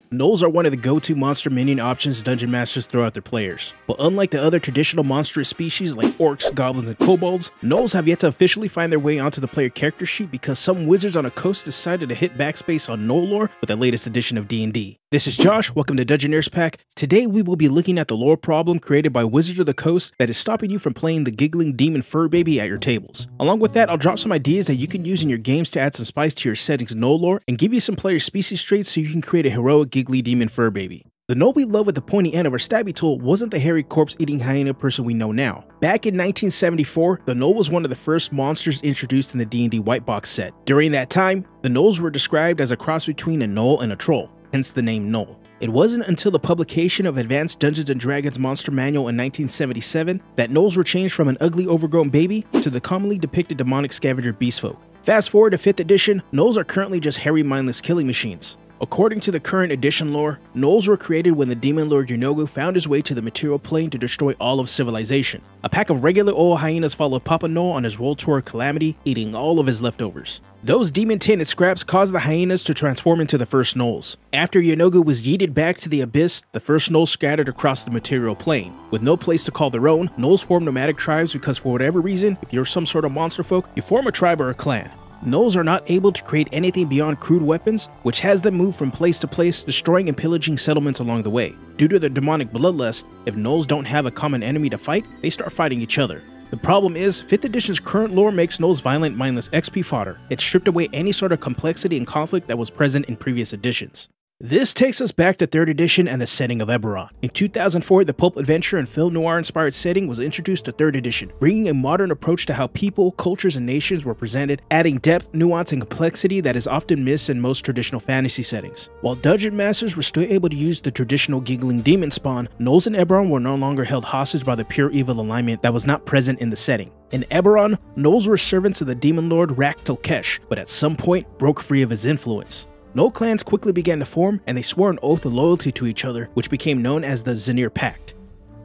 Gnolls are one of the go-to monster minion options dungeon masters throw at their players. But unlike the other traditional monstrous species like orcs, goblins, and kobolds, Gnolls have yet to officially find their way onto the player character sheet because some wizards on a coast decided to hit backspace on Gnoll Lore with the latest edition of D&D. This is Josh, welcome to Dungeoneers Pack. Today we will be looking at the lore problem created by Wizards of the Coast that is stopping you from playing the giggling demon furbaby at your tables. Along with that, I'll drop some ideas that you can use in your games to add some spice to your settings Gnoll Lore and give you some player species traits so you can create a heroic giggly demon furbaby. The Gnoll we love with the pointy end of our stabby tool wasn't the hairy corpse-eating hyena person we know now. Back in 1974, the Gnoll was one of the first monsters introduced in the D&D White Box set. During that time, the Gnolls were described as a cross between a gnoll and a troll, hence the name Gnoll. It wasn't until the publication of Advanced Dungeons & Dragons Monster Manual in 1977 that Gnolls were changed from an ugly overgrown baby to the commonly depicted demonic scavenger beastfolk. Fast forward to 5th edition, Gnolls are currently just hairy mindless killing machines. According to the current edition lore, Gnolls were created when the demon lord Yeenoghu found his way to the material plane to destroy all of civilization. A pack of regular old hyenas followed Papa Gnoll on his world tour of calamity, eating all of his leftovers. Those demon-tainted scraps caused the hyenas to transform into the first Gnolls. After Yeenoghu was yeeted back to the abyss, the first Gnolls scattered across the material plane. With no place to call their own, Gnolls form nomadic tribes because for whatever reason, if you're some sort of monster folk, you form a tribe or a clan. Gnolls are not able to create anything beyond crude weapons, which has them move from place to place, destroying and pillaging settlements along the way. Due to their demonic bloodlust, if Gnolls don't have a common enemy to fight, they start fighting each other. The problem is, 5th edition's current lore makes Gnolls violent, mindless XP fodder. It stripped away any sort of complexity and conflict that was present in previous editions. This takes us back to 3rd edition and the setting of Eberron. In 2004, the pulp adventure and film noir inspired setting was introduced to 3rd edition, bringing a modern approach to how people, cultures, and nations were presented, adding depth, nuance, and complexity that is often missed in most traditional fantasy settings. While dungeon masters were still able to use the traditional giggling demon spawn, Gnolls in Eberron were no longer held hostage by the pure evil alignment that was not present in the setting. In Eberron, Gnolls were servants of the demon lord Rak'Telkesh, but at some point broke free of his influence. Gnoll clans quickly began to form, and they swore an oath of loyalty to each other, which became known as the Zanir Pact.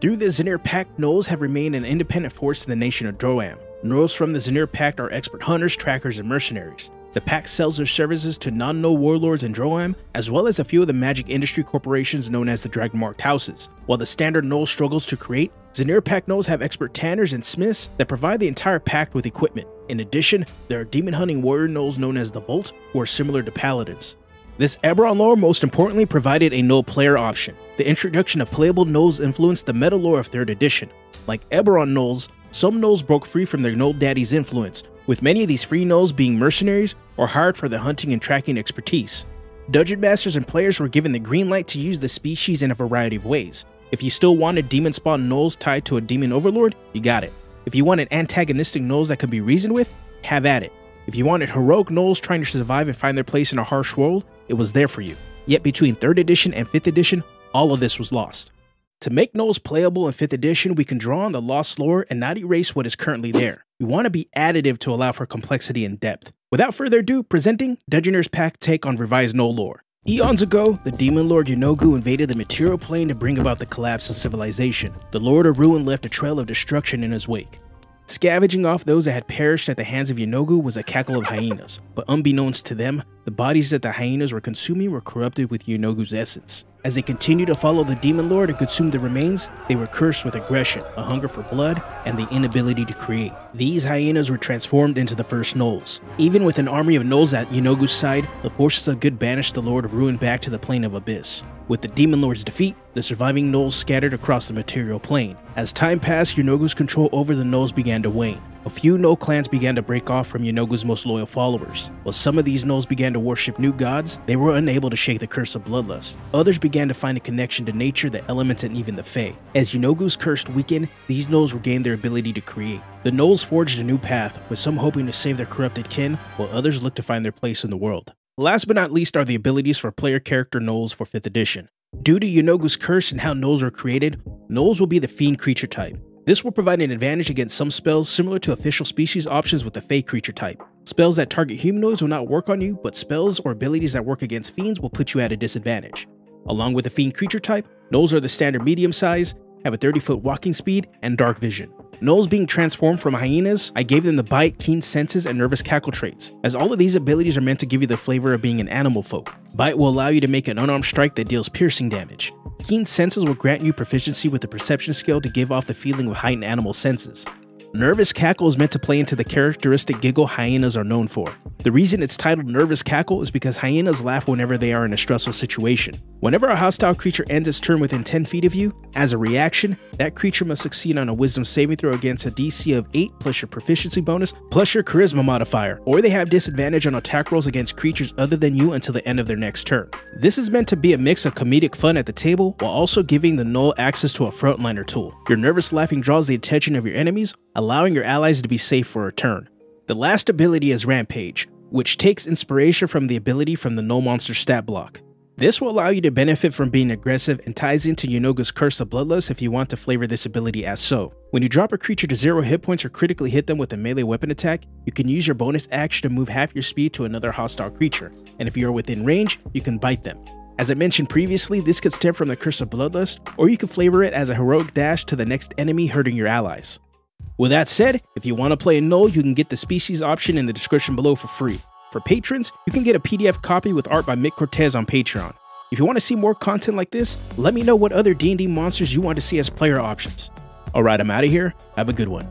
Through the Zanir Pact, Gnolls have remained an independent force in the nation of Droam. Gnolls from the Zanir Pact are expert hunters, trackers, and mercenaries. The Pact sells their services to non-Gnoll warlords in Droam, as well as a few of the magic industry corporations known as the Dragon-marked houses. While the standard Gnoll struggles to create, Zanir Pact Gnolls have expert tanners and smiths that provide the entire Pact with equipment. In addition, there are demon-hunting warrior Gnolls known as the Volt, who are similar to paladins. This Eberron lore most importantly provided a Gnoll player option. The introduction of playable Gnolls influenced the meta lore of 3rd edition. Like Eberron Gnolls, some Gnolls broke free from their Gnoll daddy's influence, with many of these free Gnolls being mercenaries or hired for their hunting and tracking expertise. Dungeon masters and players were given the green light to use the species in a variety of ways. If you still wanted demon spawn Gnolls tied to a demon overlord, you got it. If you wanted antagonistic Gnolls that could be reasoned with, have at it. If you wanted heroic Gnolls trying to survive and find their place in a harsh world, it was there for you. Yet between 3rd edition and 5th edition, all of this was lost. To make Gnolls playable in 5th edition, we can draw on the lost lore and not erase what is currently there. We want to be additive to allow for complexity and depth. Without further ado, presenting Dungeoneers Pack take on revised Gnoll lore. Eons ago, the demon lord Yeenoghu invaded the material plane to bring about the collapse of civilization. The Lord of Ruin left a trail of destruction in his wake. Scavenging off those that had perished at the hands of Yeenoghu was a cackle of hyenas, but unbeknownst to them, the bodies that the hyenas were consuming were corrupted with Yeenoghu's essence. As they continued to follow the demon lord and consume the remains, they were cursed with aggression, a hunger for blood, and the inability to create. These hyenas were transformed into the first Gnolls. Even with an army of Gnolls at Yeenoghu's side, the forces of good banished the Lord of Ruin back to the plane of abyss. With the demon lord's defeat, the surviving Gnolls scattered across the material plane. As time passed, Yeenoghu's control over the Gnolls began to wane. A few Gnoll clans began to break off from Yeenoghu's most loyal followers. While some of these Gnolls began to worship new gods, they were unable to shake the curse of bloodlust. Others began to find a connection to nature, the elements, and even the Fae. As Yeenoghu's curse weakened, these Gnolls regained their ability to create. The Gnolls forged a new path, with some hoping to save their corrupted kin, while others looked to find their place in the world. Last but not least are the abilities for player character Gnolls for 5th edition. Due to Yeenoghu's curse and how Gnolls were created, Gnolls will be the fiend creature type. This will provide an advantage against some spells similar to official species options with the Fae creature type. Spells that target humanoids will not work on you, but spells or abilities that work against fiends will put you at a disadvantage. Along with the fiend creature type, Gnolls are the standard medium size, have a 30-foot walking speed, and dark vision. Gnolls being transformed from hyenas, I gave them the bite, keen senses, and nervous cackle traits, as all of these abilities are meant to give you the flavor of being an animal folk. Bite will allow you to make an unarmed strike that deals piercing damage. Keen senses will grant you proficiency with the perception skill to give off the feeling of heightened animal senses. Nervous cackle is meant to play into the characteristic giggle hyenas are known for. The reason it's titled nervous cackle is because hyenas laugh whenever they are in a stressful situation. Whenever a hostile creature ends its turn within 10 feet of you, as a reaction, that creature must succeed on a wisdom saving throw against a DC of 8 plus your proficiency bonus plus your charisma modifier, or they have disadvantage on attack rolls against creatures other than you until the end of their next turn. This is meant to be a mix of comedic fun at the table while also giving the Gnoll access to a frontliner tool. Your nervous laughing draws the attention of your enemies, allowing your allies to be safe for a turn. The last ability is Rampage, which takes inspiration from the ability from the Gnoll monster stat block. This will allow you to benefit from being aggressive and ties into Yunaga's Curse of Bloodlust if you want to flavor this ability as so. When you drop a creature to 0 hit points or critically hit them with a melee weapon attack, you can use your bonus action to move half your speed to another hostile creature, and if you are within range, you can bite them. As I mentioned previously, this could stem from the Curse of Bloodlust, or you can flavor it as a heroic dash to the next enemy hurting your allies. With that said, if you want to play a Gnoll, you can get the species option in the description below for free. For patrons, you can get a PDF copy with art by Mick Cortez on Patreon. If you want to see more content like this, let me know what other D&D monsters you want to see as player options. Alright, I'm out of here. Have a good one.